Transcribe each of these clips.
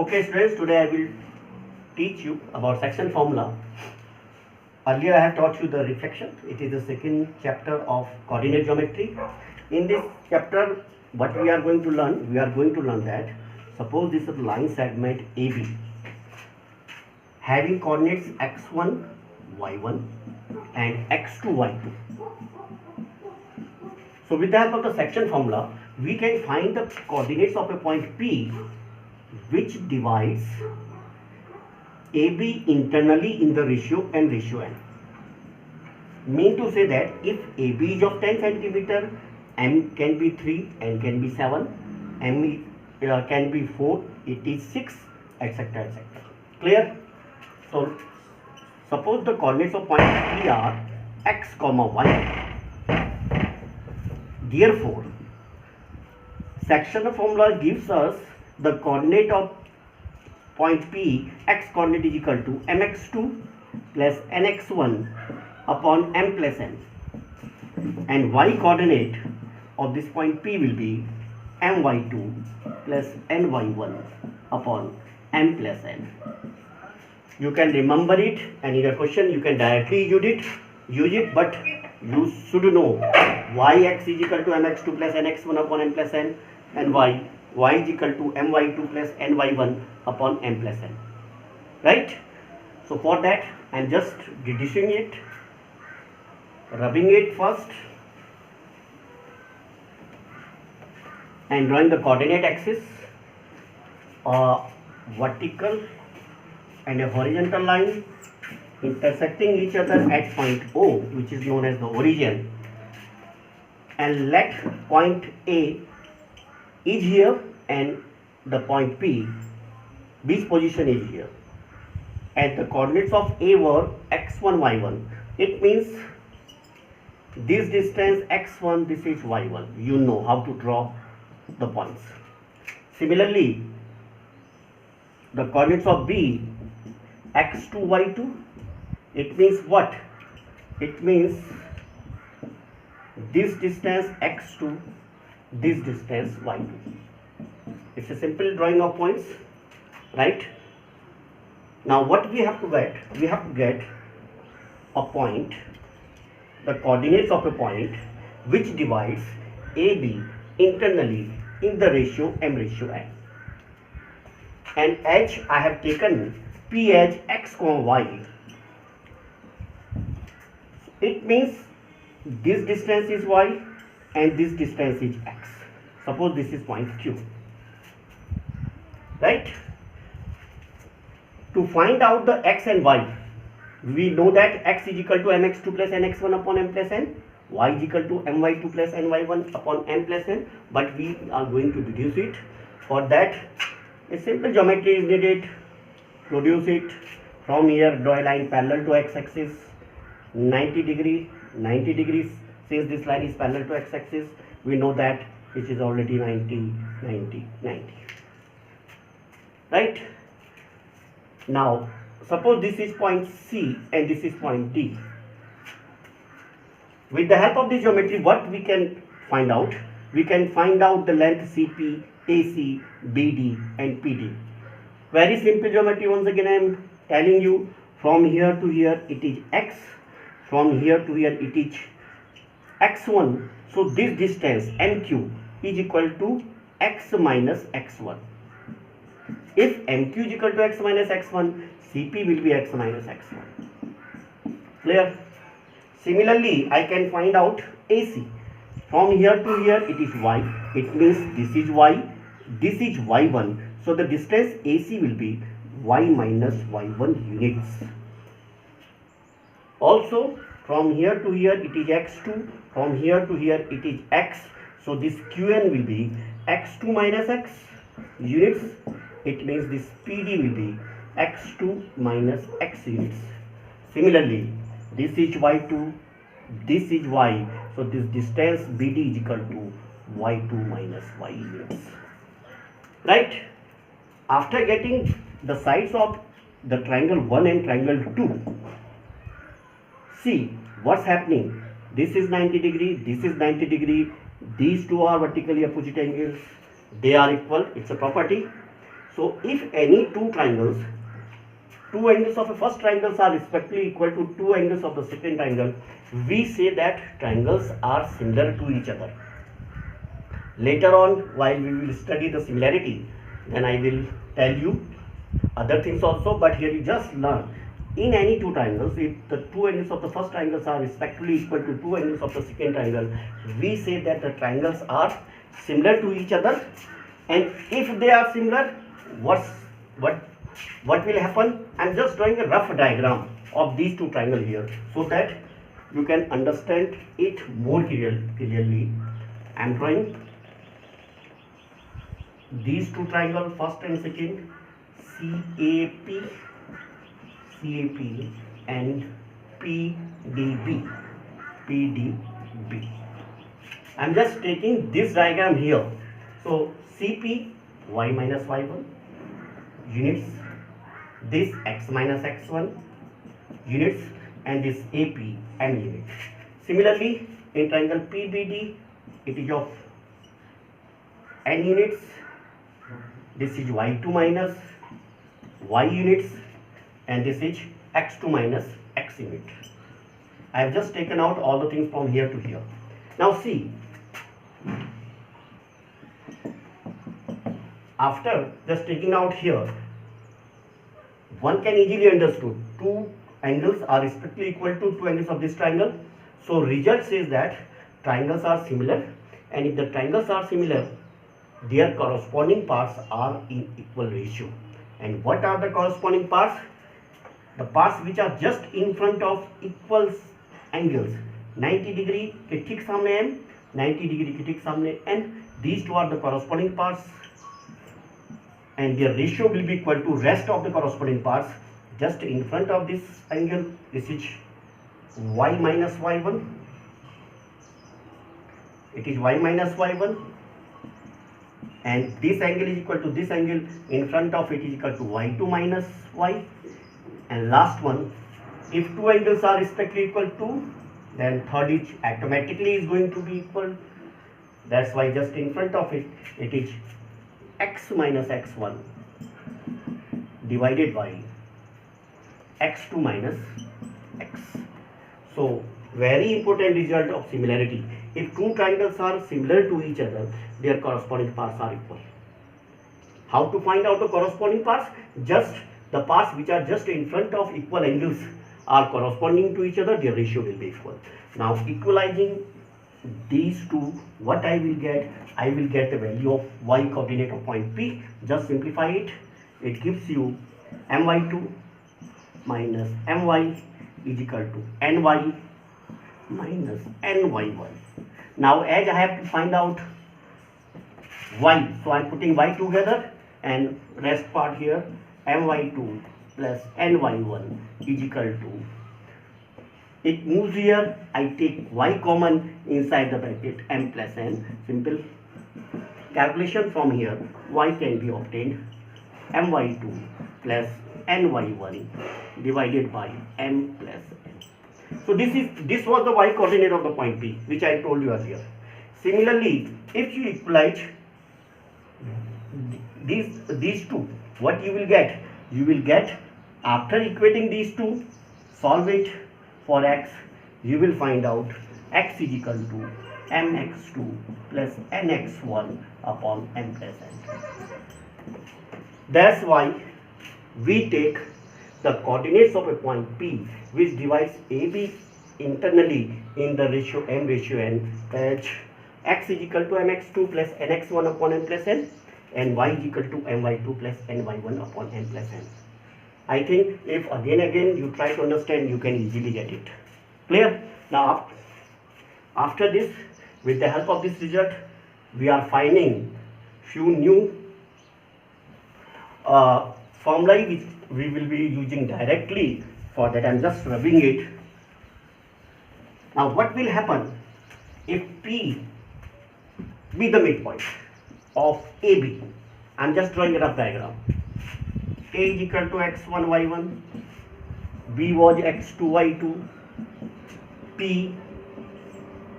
Okay students, today I will teach you about section formula. Earlier I have taught you the reflection. It is the second chapter of coordinate geometry. In this chapter, what we are going to learn? We are going to learn that suppose this is a line segment AB having coordinates x1, y1 and x2, y2. So with the help of the section formula, we can find the coordinates of a point P which divides AB internally in the ratio m ratio n. Mean to say that if AB is of 10 centimeter, m can be 3, n can be 7, m can be 4, it is 6, etc. etc. Clear? So suppose the coordinates of point P are x, y. Therefore, section formula gives us the coordinate of point P, x coordinate is equal to mx2 plus nx1 upon m plus n, and y coordinate of this point P will be my2 plus ny1 upon m plus n. You can remember it, and in a question you can directly use it, but you should know yx is equal to mx2 plus nx1 upon m plus n, and y is equal to my2 plus ny1 upon m plus n. Right? So for that I am just deducing it, rubbing it first, and drawing the coordinate axis, a vertical and a horizontal line intersecting each other at point O, which is known as the origin, and let point A is here and the point B's position is here, and the coordinates of A were x1, y1. It means this distance x1, this is y1. You know how to draw the points. Similarly, the coordinates of B, x2, y2. It means what? It means this distance x2, this distance y2. It's a simple drawing of points, right? Now what we have to get? We have to get a point, the coordinates of a point which divides AB internally in the ratio m ratio n. And H I have taken P as x, y. It means this distance is y and this distance is x. Suppose this is point Q. Right? To find out the x and y, we know that x is equal to mx2 plus nx1 upon m plus n, y is equal to my2 plus ny1 upon m plus n, but we are going to deduce it. For that, a simple geometry is needed. Produce it. From here, draw a line parallel to x-axis, 90 degrees. Since this line is parallel to x-axis, we know that it is already 90. Right? Now, suppose this is point C and this is point D. With the help of this geometry, what we can find out? We can find out the length CP, AC, BD and PD. Very simple geometry. Once again I am telling you, from here to here it is x, from here to here it is x1. So this distance MQ is equal to x minus x1. If MQ is equal to x minus x1, CP will be x minus x1. Clear? Similarly, I can find out AC. From here to here it is y. It means this is y, this is y1. So the distance AC will be y minus y1 units. Also, from here to here it is x2. From here to here it is x. So this Qn will be x2 minus x units. It means this PD will be x2 minus x units. Similarly, this is y2, this is y. So this distance BD is equal to y2 minus y units. Right? After getting the sides of the triangle 1 and triangle 2, see what's happening. This is 90 degree, this is 90 degree. These two are vertically opposite angles. They are equal. It's a property. So if any two angles of a first triangles are respectively equal to two angles of the second triangle, we say that triangles are similar to each other. Later on, while we will study the similarity, then I will tell you other things also, but here you just learn, in any two triangles, if the two angles of the first triangles are respectively equal to two angles of the second triangle, we say that the triangles are similar to each other. And if they are similar, what will happen? I am just drawing a rough diagram of these two triangles here, so that you can understand it more clearly. I am drawing these two triangles, first and second, CAP and PDB. I am just taking this diagram here. So CP, y minus y1 units, this x minus x1 units, and this AP m units. Similarly, in triangle PBD, it is of n units. This is y2 minus y units, and this is x2 minus x unit. I have just taken out all the things from here to here. Now see, after just taking out here, one can easily understood two angles are respectively equal to two angles of this triangle. So result says that triangles are similar, and if the triangles are similar, their corresponding parts are in equal ratio. And what are the corresponding parts? The parts which are just in front of equal angles, 90 degree के ठीक सामने m, 90 degree के ठीक सामने n, these two are the corresponding parts, and their ratio will be equal to rest of the corresponding parts just in front of this angle. This is y minus y1, it is y minus y1, and this angle is equal to this angle in front of it is equal to y2 minus y. And last one, if two angles are respectively equal to, then third is automatically is going to be equal. That's why just in front of it, it is x minus x1 divided by x2 minus x. So very important result of similarity. If two triangles are similar to each other, their corresponding parts are equal. How to find out the corresponding parts? Just the parts which are just in front of equal angles are corresponding to each other, their ratio will be equal. Now equalizing these two, what I will get? I will get the value of y coordinate of point P. Just simplify it. It gives you my2 minus my is equal to ny minus ny1. Now as I have to find out y, so I am putting y together, and rest part here, my2 plus ny1 is equal to, it moves here, I take y common inside the bracket, m plus n. Simple calculation from here, y can be obtained my2 plus ny1 divided by m plus n. So this was the y coordinate of the point P, which I told you earlier. Similarly, if you equalize these two, what you will get? You will get, after equating these two, solve it for x, you will find out x is equal to mx2 plus nx1 upon m plus n. That's why we take the coordinates of a point P, which divides AB internally in the ratio m ratio n, as x is equal to mx2 plus nx1 upon m plus n, and y is equal to my2 plus ny1 upon m plus n. I think if again you try to understand, you can easily get it. Clear? Now after this, with the help of this result, we are finding few new formulae which we will be using directly. For that I am just rubbing it. Now what will happen if P be the midpoint of AB? I am just drawing a rough diagram. A is equal to x1 y1, B was x2 y2, P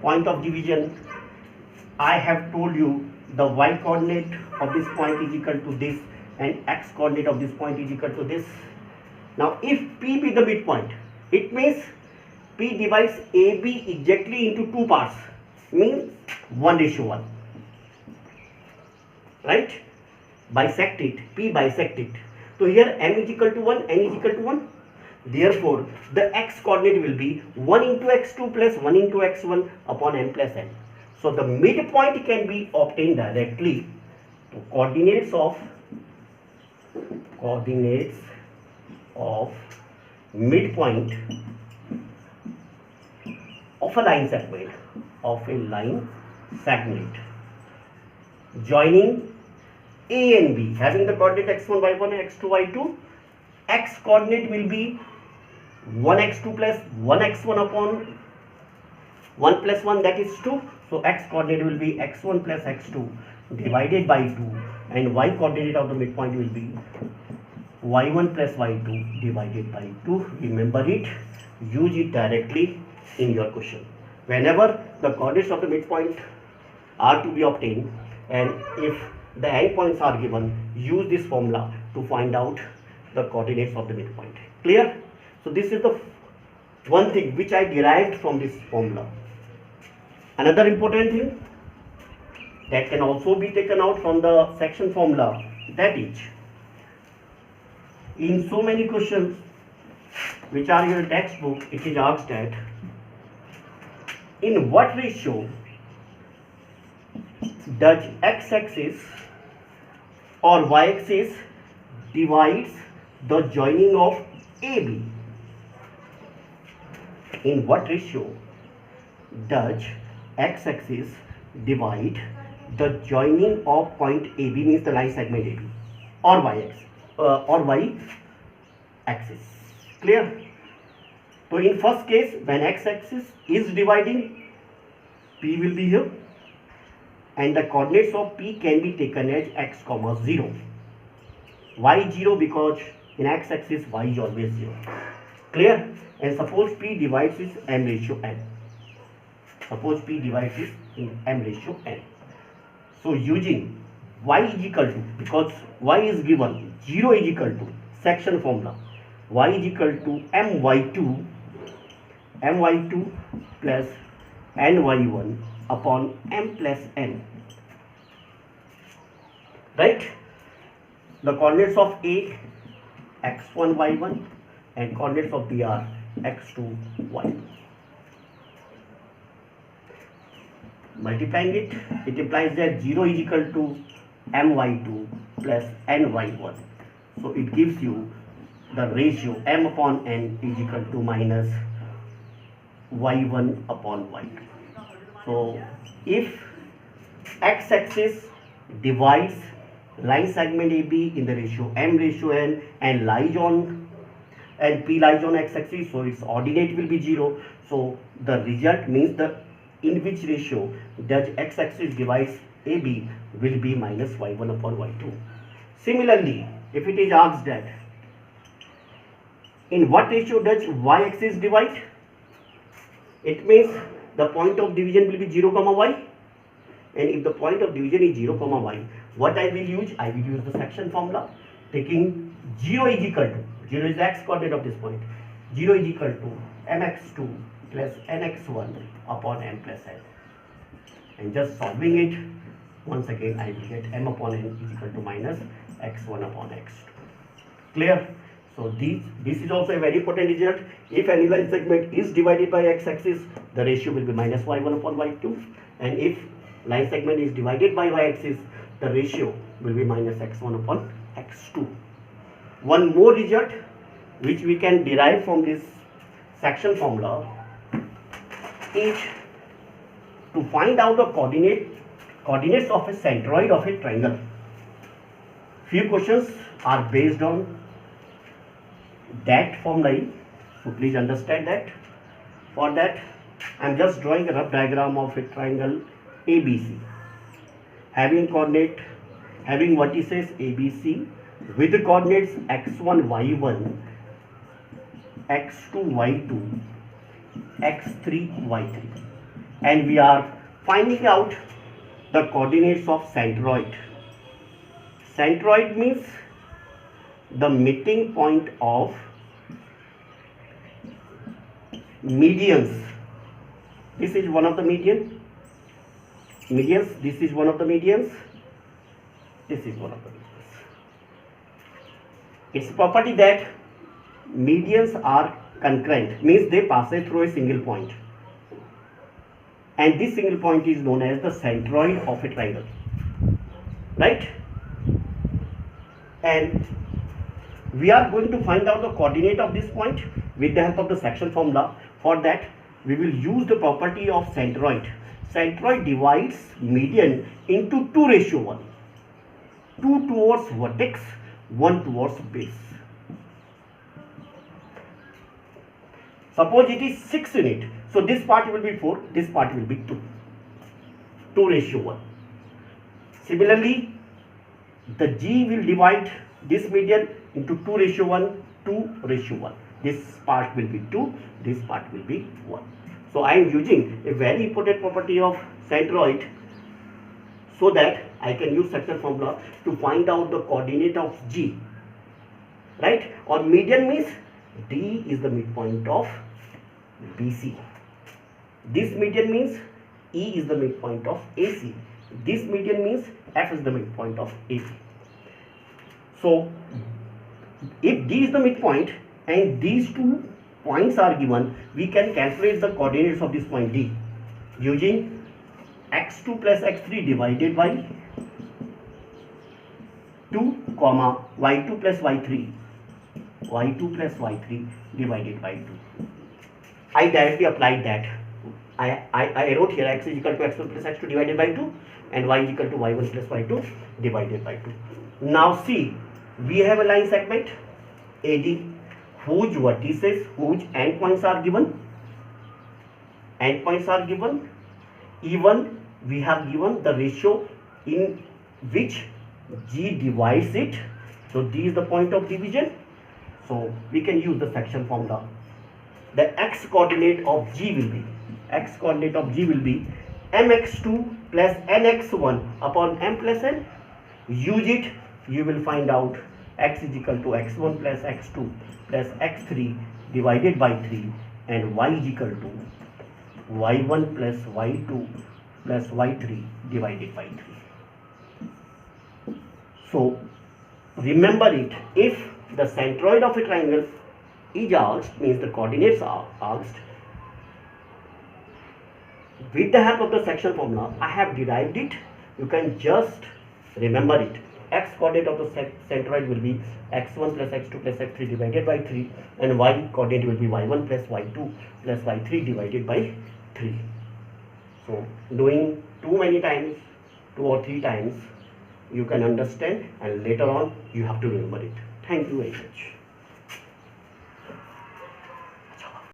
point of division. I have told you the y coordinate of this point is equal to this, and x coordinate of this point is equal to this. Now if P be the midpoint, it means P divides AB exactly into two parts, means 1:1, right? Bisect it, P bisect it. So here m is equal to 1, n is equal to 1. Therefore, the x coordinate will be 1 into x2 plus 1 into x1 upon m plus n. So the midpoint can be obtained directly. So coordinates of midpoint of a line segment joining A and B having the coordinate x1 y1 and x2 y2. X coordinate will be 1x2 plus 1x1 upon 1 plus 1, that is 2. So x coordinate will be x1 plus x2 divided by 2, and y coordinate of the midpoint will be y1 plus y2 divided by 2. Remember it, use it directly in your question. Whenever the coordinates of the midpoint are to be obtained and if the endpoints are given, use this formula to find out the coordinates of the midpoint. Clear? So this is the one thing which I derived from this formula. Another important thing that can also be taken out from the section formula, that is, in so many questions which are in your textbook, it is asked that in what ratio does x-axis or y-axis divides the joining of AB? In what ratio does x-axis divide the joining of point AB, means the line segment AB, or y-axis? Clear? So in first case, when x-axis is dividing, P will be here, and the coordinates of P can be taken as x, 0. Y 0 because in x-axis y is always 0. Clear? And suppose P divides is m ratio n. Suppose P divides is in m ratio n. So using y is equal to, because y is given, 0 is equal to, section formula, y is equal to my2 plus ny1 upon m plus n. Right? The coordinates of A, x1, y1, and coordinates of B are x2, y2. Multiplying it, it implies that 0 is equal to my2 plus ny1. So it gives you the ratio m upon n is equal to minus y1 upon y2. So if x-axis divides line segment AB in the ratio m ratio n and lies on, and P lies on x-axis, so its ordinate will be 0. So the result means the in which ratio does x-axis divides AB will be minus y1 upon y2. Similarly, if it is asked that in what ratio does y-axis divide, it means the point of division will be 0, y, and if the point of division is 0, y, what I will use? I will use the section formula, taking 0 is equal to, 0 is the x coordinate of this point, 0 is equal to mx2 plus nx1 upon m plus n, and just solving it, once again I will get m upon n is equal to minus x1 upon x2. Clear? So this is also a very important result. If any line segment is divided by x-axis, the ratio will be minus y1 upon y2, and if line segment is divided by y-axis, the ratio will be minus x1 upon x2. One more result which we can derive from this section formula is to find out the coordinates of a centroid of a triangle. Few questions are based on that formula, so please understand that. For that, I am just drawing a rough diagram of a triangle ABC having vertices ABC with the coordinates x1 y1, x2 y2, x3 y3, and we are finding out the coordinates of centroid Centroid means the meeting point of medians. This is one of the medians. This is one of the medians. This is one of the medians. Its property that medians are concurrent, means they pass through a single point, and this single point is known as the centroid of a triangle, right? And we are going to find out the coordinate of this point with the help of the section formula. For that, we will use the property of centroid. Centroid divides median into 2:1, 2 towards vertex, 1 towards base. Suppose it is 6 unit, so this part will be 4, this part will be 2, 2:1. Similarly, the G will divide this median into 2:1, 2:1. This part will be 2, this part will be 1. So I am using a very important property of centroid so that I can use section formula to find out the coordinate of G, right? Or median means D is the midpoint of BC. This median means E is the midpoint of AC. This median means F is the midpoint of AP. So if D is the midpoint and these two points are given, we can calculate the coordinates of this point D using x2 plus x3 divided by 2, y2 plus y3, y2 plus y3 divided by 2. I directly applied that. I wrote here x is equal to x1 plus x2 divided by 2 and y is equal to y1 plus y2 divided by 2. Now see, we have a line segment AD whose vertices, whose endpoints are given. Endpoints are given. Even we have given the ratio in which G divides it. So D is the point of division. So we can use the section formula. The x coordinate of G will be mx2 plus nx1 upon m plus n. Use it, you will find out x is equal to x1 plus x2 plus x3 divided by 3 and y is equal to y1 plus y2 plus y3 divided by 3. So remember it, if the centroid of a triangle is asked, means the coordinates are asked, with the help of the section formula I have derived it. You can just remember it. X coordinate of the centroid will be x1 plus x2 plus x3 divided by 3 and y coordinate will be y1 plus y2 plus y3 divided by 3. So doing too many times, 2 or 3 times, you can understand, and later on you have to remember it. Thank you very much.